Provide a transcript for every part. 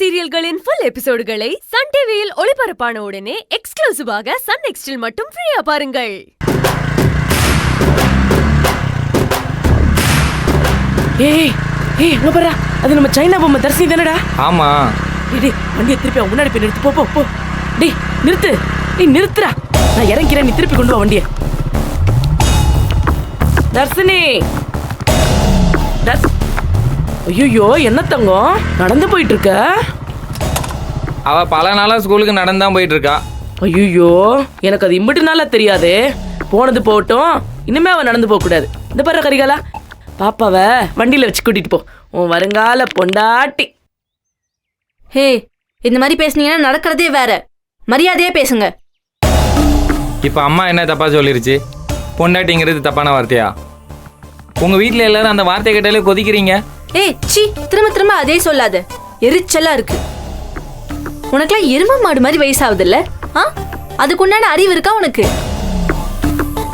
சீரியல்களின் full எபிசோடுகளை Sun டிவியில் ஒளிபரப்பான உடனே எக்ஸ்க்ளூசிவாக சன் நெக்ஸ்டில் மட்டும் ஃப்ரீயா பாருங்கள். ஏய் ஏய் அங்க பாரு, அது நம்ம சைனா பொம்மை தர்ஷினி தானடா? ஆமா. டேய் வண்டியை திருப்பி முன்னாடி போய் நிறுத்து. போ போ. டேய் நிறுத்து. டேய் நிறுத்துடா, நான் இறங்கிறேன், நீ திருப்பி கொண்டு வா வண்டியை. தர்ஷினி. ஐயோ என்ன தங்கம் நடந்து போயிட்டு இருக்க? அவ பல நாளா ஸ்கூலுக்கு நடந்தான் போயிட்டு இருக்கா. ஐயோ எனக்கு அது இம்பிட்டு நாளா தெரியாது. போனது போகட்டும், இனிமே அவன் நடந்து போக கூடாது. இந்த பாரு கரிகாலா, பாப்பாவை வண்டியில வச்சு கூட்டிட்டு போ, உன் வருங்கால பொண்டாட்டி. ஹே, இந்த மாதிரி பேசுனீங்கன்னா நடக்கிறதே வேற. மரியாதையே பேசுங்க. இப்ப அம்மா என்ன தப்பா சொல்லிருச்சு? பொண்டாட்டிங்கிறது தப்பான வார்த்தையா? உங்க வீட்டுல எல்லாரும் அந்த வார்த்தை கேட்டாலே கொதிக்கிறீங்க. ஏய் சி, திரும்ப அதே சொல்லாத, எரிச்சலா இருக்கு. உனக்குலாம் எரும மாடு மாதிரி வயசாகுது இல்ல? அதுக்கு உண்டான அறிவு இருக்கா உனக்கு?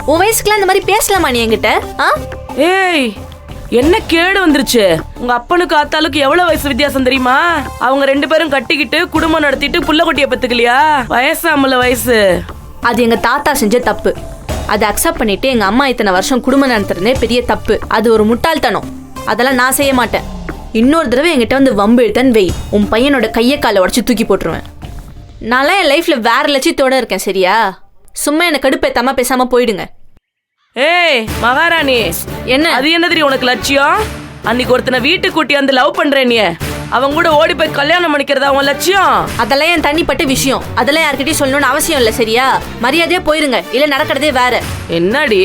உன் வயசுக்குலாம் இந்த மாதிரி பேசலாமா நீ என்கிட்ட? ஏய் என்ன கேடு வந்துருச்சு? உங்க அப்பனுக்கு ஆத்தாளுக்கு எவ்வளவு வயசு வித்தியாசம் தெரியுமா? அவங்க 2 பேரும் கட்டிக்கிட்டு குடும்பம் நடத்திட்டு புள்ள குட்டிய பத்துக்கலையா? வயசாமல வயசு. அது எங்க தாத்தா செஞ்ச தப்பு. அதை அக்செப்ட் பண்ணிட்டு எங்க அம்மா இத்தனை வருஷம் குடும்பம் நடத்துறதே பெரிய தப்பு. அது ஒரு முட்டாள்தனம். அதெல்லாம் நான் செய்ய மாட்டேன். இன்னொரு தடவை என்கிட்ட வந்து வம்பு இழுத்தன் வை, உன் பையனோட கையை காலை உடச்சு தூக்கி போட்டுருவேன். நான்லாம் என் லைஃப்ல வேற லட்சியத்தோட இருக்கேன், சரியா? சும்மா என்ன கடுப்பேத்தாம பேசாம போயிடுங்க. ஏய் மகாராணி, என்ன அது என்ன தெரியும் உனக்கு லட்சியம்? அன்னைக்கு ஒருத்தனை வீட்டுக்கு கூட்டி வந்து லவ் பண்றேன், நீ அவங்க கூட ஓடி போய் கல்யாணம் பண்ணிக்கிறதா உன் லட்சியம்? அதெல்லாம் என் தனிப்பட்ட விஷயம். அதெல்லாம் யார்கிட்டயும் சொல்லணும்னு அவசியம் இல்ல, சரியா? மரியாதையா போயிருங்க, இல்ல நடக்கிறதே வேற. என்னடி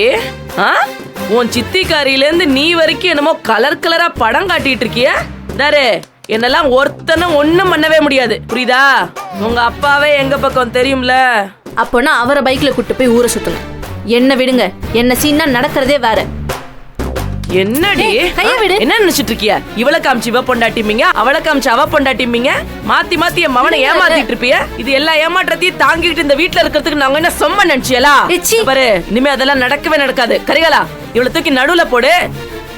உன் சித்திக்காரியில இருந்து நீ வரைக்கும் என்னமோ கலர் கலரா படம் காட்டிட்டு இருக்கிய? தாரு, என்னெல்லாம் ஒருத்தனும் ஒண்ணும் பண்ணவே முடியாது, புரியுதா? உங்க அப்பாவே எங்க பக்கம் தெரியும்ல. அப்போனா அவரை பைக்ல கூட்டு போய் ஊரை சுத்துங்க. என்ன விடுங்க, என்ன சீனா நடக்கிறதே வேற. என்னடி என்ன நினைச்சிட்டு இருக்கிய? இவளை காமிச்சு இவ பொண்டாட்டிப்பீங்க, அவளை காமிச்சு அவ பொண்டாட்டிப்பீங்க, மாத்தி மாத்தி என் மவனை ஏமாத்திட்டு இருப்பிய. இது எல்லா ஏமாற்றத்தையும் தாங்கிட்டு இந்த வீட்டுல இருக்கிறதுக்கு நாங்க என்ன சொம்ம நினைச்சியலா? பாரு, இனிமே அதெல்லாம் நடக்கவே நடக்காது. கரிகாலா, இவளை தூக்கி நடுவுல போடு,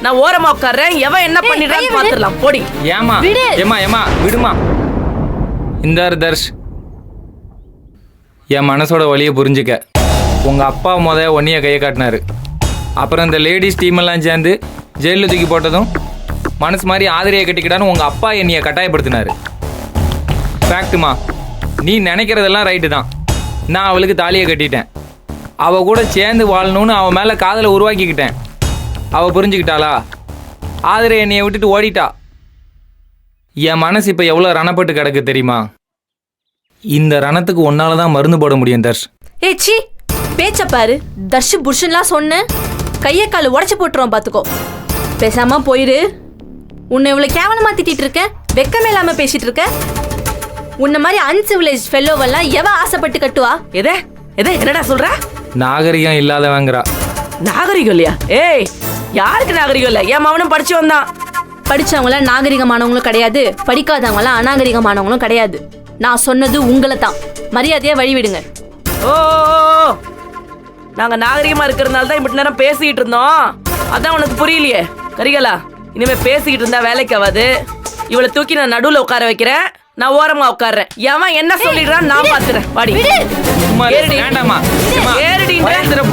நான் ஓரமா உட்கார்றேன். எவன் என்ன பண்ணிடுறான்னு பாத்துடலாம். போடி. ஏமா ஏமா ஏமா விடுமா. இந்த தர்ஷ், என் மனசோட வழியை புரிஞ்சுக்க. உங்க அப்பா ஒன்னிய கையை காட்டினாரு. அப்புறம் இந்த லேடிஸ் டீம் எல்லாம் சேர்ந்து ஜெயிலில் தூக்கி போட்டதும் மனசு மாதிரி ஆதிரியை கட்டிக்கிட்டான்னு உங்கள் அப்பா என்னைய கட்டாயப்படுத்தினாரு. ஃபேக்ட்டுமா, நீ நினைக்கிறதெல்லாம் ரைட்டு தான். நான் அவளுக்கு தாலியை கட்டிட்டேன். அவள் கூட சேர்ந்து வாழணும்னு அவன் மேலே காதலை உருவாக்கிக்கிட்டேன். அவள் புரிஞ்சுக்கிட்டாளா? ஆதிரை என்னையை விட்டுட்டு ஓடிட்டா. என் மனசு இப்போ எவ்வளோ ரணப்பட்டு கிடக்கு தெரியுமா? இந்த ரணத்துக்கு ஒன்னால தான் மருந்து போட முடியும் தர்ஷ். ஏச்சி, பேச்ச பாரு. தர்ஷ் புருஷன்லாம் சொன்ன கையை காலை உடச்சு போட்டுருவோம், பாத்துக்கோ. பேசாம போயிரு. உன்னை இவ்வளவு கேவலமா திட்டிட்டு இருக்க, வெக்கமே இல்லாம பேசிட்டு இருக்க. உன்ன மாதிரி அன்சிவிலைஸ்ட் ஃபெல்லோவெல்லாம் எவ ஆசைப்பட்டு கட்டுவா? எதே என்னடா சொல்ற? நாகரிகம் இல்லாதவங்கிறா. நாகரிகம் இல்லையா? ஏய், யாருக்கு நாகரிகம் இல்ல? என் மவனும் படிச்சு வந்தான். படிச்சவங்களாம் நாகரிகமானவங்களும் கிடையாது, படிக்காதவங்களாம் அநாகரிகமானவங்களும் கிடையாது. நான் சொன்னது உங்களை தான். மரியாதையா வழிவிடுங்க. ஓ, நாங்க நாகரிகமா இருக்கிறதுனால தான் இப்படி நேரம் பேசிக்கிட்டு இருந்தோம். அதான் உனக்கு புரியலையே. கரிகாலா, இனிமே பேசிக்கிட்டு இருந்தா வேலைக்கு ஆகாது. இவளை தூக்கி நான் நடுவுல உட்கார வைக்கிறேன், நான் ஓரமா உட்கார்றேன். எவன் என்ன சொல்லிடுறான் நான் பாத்துறேன். வாடி. வேண்டாமா,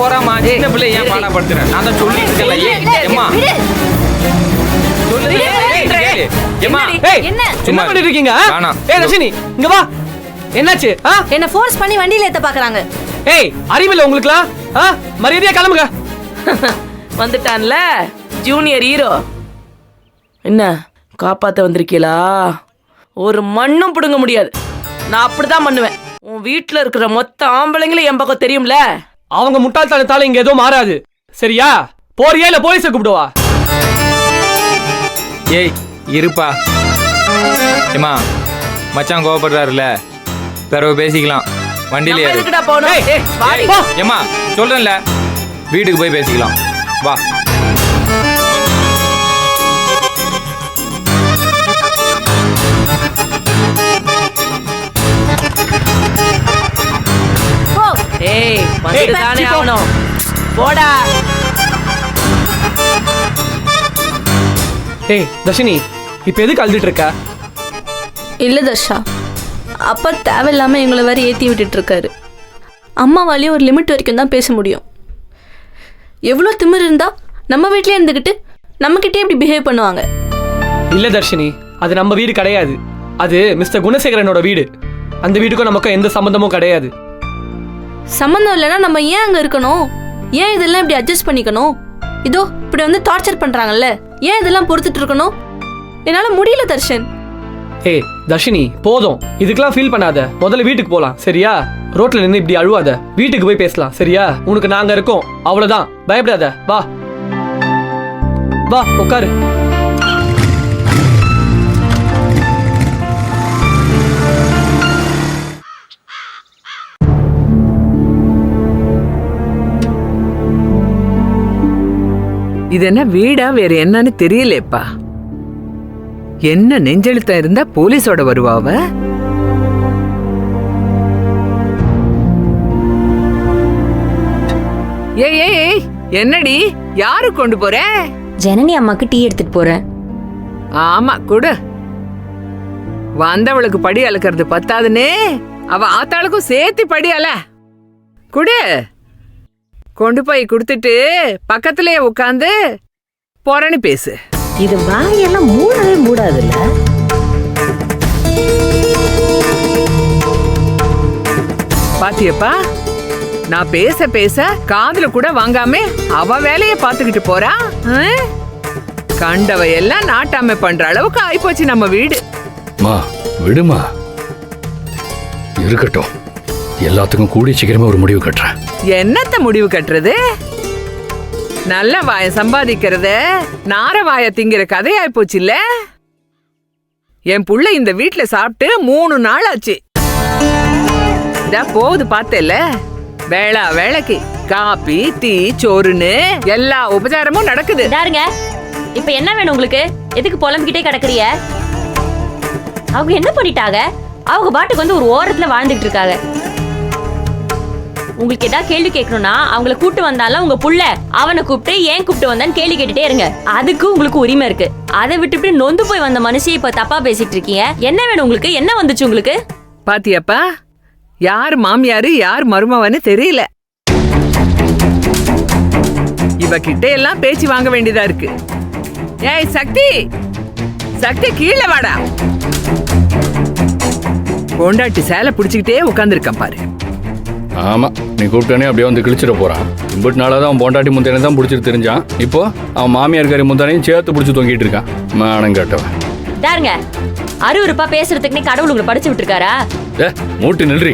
போறாமா, சின்ன பிள்ளை ஏன் பாடப்படுத்துறேன்? நான் தான் சொல்லிட்டு இருக்கேன். என்னாச்சு? என்ன ஃபோர்ஸ் பண்ணி வண்டியில ஏத்த பாக்குறாங்க. ஏய், அறிவில்லை உங்களுக்குலாம்? மரியாதையா கிளம்புங்க. வந்துட்டான்ல ஜூனியர் ஹீரோ. என்ன காப்பாத்த வந்திருக்கீங்களா? ஒரு மண்ணும் பிடுங்க முடியாது. நான் அப்படிதான் பண்ணுவேன். உன் வீட்டுல இருக்கிற மொத்த ஆம்பளைங்களும் என் பக்கம் தெரியும்ல. அவங்க முட்டாள்தனத்தால இங்க எதுவும் மாறாது, சரியா? போறியா இல்ல போலீஸை கூப்பிடுவா? ஏய் இருப்பா. ஏமா, மச்சான் கோவப்படுறாருல, பிறகு பேசிக்கலாம். வண்டியில ஏமா சொல்றேன்ல, வீட்டுக்கு போய் பேசிக்கலாம். வா. ஏய், வந்துதானே ஆகணும். போடா. ஏய் தர்ஷினி, இப்ப எதுக்கு அழுதுட்டு இருக்க? இல்லை தர்ஷா, அப்பா தேவையில்லாம எங்களை வேற ஏற்றி விட்டுட்டு இருக்காரு. அம்மாவாலேயும் ஒரு லிமிட் வரைக்கும் தான் பேச முடியும். எவ்வளோ திமிர் இருந்தா நம்ம வீட்லயே இருந்துக்கிட்டு நம்மக்கிட்டே இப்படி பிஹேவ் பண்ணுவாங்க. இல்ல தர்ஷினி, அது நம்ம வீடு கிடையாது. அது மிஸ்டர் குணசேகரனோட வீடு. அந்த வீட்டுக்கும் நமக்கும் எந்த சம்பந்தமும் கிடையாது. சம்மந்தம் இல்லைன்னா நம்ம ஏன் அங்கே இருக்கணும்? ஏன் இதெல்லாம் இப்படி அட்ஜஸ்ட் பண்ணிக்கணும்? இதோ இப்படி வந்து டார்ச்சர் பண்ணுறாங்கல்ல, ஏன் இதெல்லாம் பொறுத்துட்டு இருக்கணும்? என்னால் முடியல தர்ஷன். ஏய் தர்ஷினி, போதும், இதுக்கெல்லாம் ஃபீல் பண்ணாத. முதல்ல வீட்டுக்கு போலாம், சரியா? ரோட்ல நின்று இப்படி அழுவாத. வீட்டுக்கு போய் பேசலாம், சரியா? உனக்கு நாங்க இருக்கோம், அவ்வளவுதான். பயப்படாத. வா வா, உட்காரு. இது என்ன வீடா வேற என்னன்னு தெரியலேப்பா. என்ன நெஞ்செழுத்தம் இருந்தா போலீஸோட வருவாவ? ஏய் ஏய் ஏய், என்னடி யாரு கொண்டு போற? ஜனனி அம்மாக்கு டீ எடுத்துட்டு போறேன். ஆமா குடு. வந்தவளுக்கு படி அளக்கிறது பத்தாதுன்னு அவ ஆத்தாளுக்கும் சேர்த்து படி அல குடு. கொண்டு போய் கொடுத்துட்டு பக்கத்திலே உட்காந்து பொறன்னு பேசு. இது வாயெல்லாம் மூடவே மூடாதுல்ல. பாத்தியப்பா, நான் பேச பேச காதுல கூட வாங்காம அவ வேலைய பாத்துக்கிட்டு போறா. கண்டவ எல்லாம் நாட்டாமை பண்ற அளவுக்கு ஆயிப்போச்சு நம்ம வீடு. மா விடுமா, இருக்கட்டும். எல்லாத்துக்கும் கூடி சீக்கிரமே ஒரு முடிவு கட்டுறேன். என்னத்த முடிவு கட்டுறது? நல்ல வாய சம்பாதிக்கிறத நார வாய திங்கிற கதையாய் போச்சு இல்ல. என் புள்ள இந்த வீட்டுல சாப்பிட்டு 3 நாள் ஆச்சு. போகுது பார்த்தேல, வேளா வேளைக்கு காப்பி டீ சோறுன்னு எல்லா உபச்சாரமும் நடக்குது. தாருங்க, இப்ப என்ன வேணும் உங்களுக்கு? எதுக்கு புலம்பிக்கிட்டே கிடக்குறிய? அவங்க என்ன பண்ணிட்டாங்க? அவங்க பாட்டுக்கு வந்து ஒரு ஓரத்துல வாழ்ந்துட்டு இருக்காங்க. உங்களுக்கு ஏதாவது கேள்வி கேட்கணும்னா அவங்கள கூப்பிட்டு வந்தாலும் உங்க புள்ள அவனை கூப்பிட்டு ஏன் கூப்பிட்டு வந்தான்னு கேள்வி கேட்டுட்டே இருங்க. அதுக்கு உங்களுக்கு உரிமை இருக்கு. அதை விட்டுட்டு நொந்து போய் வந்த மனுஷி இப்ப தப்பா பேசிட்டு இருக்கீங்க. என்ன வேணும் உங்களுக்கு? என்ன வந்துச்சு உங்களுக்கு? பாத்தியாப்பா, யார் மாமியாரு யார் மருமவன்னு தெரியல. இவகிட்ட எல்லாம் பேச்சு வாங்க வேண்டியதா இருக்கு. ஏய் சக்தி, சக்தி கீழே வாடா. பொண்டாட்டி சேலை பிடிச்சுக்கிட்டே உட்காந்துருக்கான் பாரு. ஆமா, நீ கூப்பிட்டானே அப்படியே வந்து கிழிச்சிட போறான். இம்பட்டு நாளாதான் அவன் பொண்டாட்டி முந்தானே தான் பிடிச்சிட்டு தெரிஞ்சான். இப்போ அவன் மாமியார் காரி முந்தானையும் சேர்த்து பிடிச்சி தொங்கிட்டு இருக்கான். மானம் கேட்டவன். தாருங்க, அருவருப்பா பேசுறதுக்கு கடவுள் உங்களை படிச்சு விட்டுருக்காரா? மூட்டு நில்றி.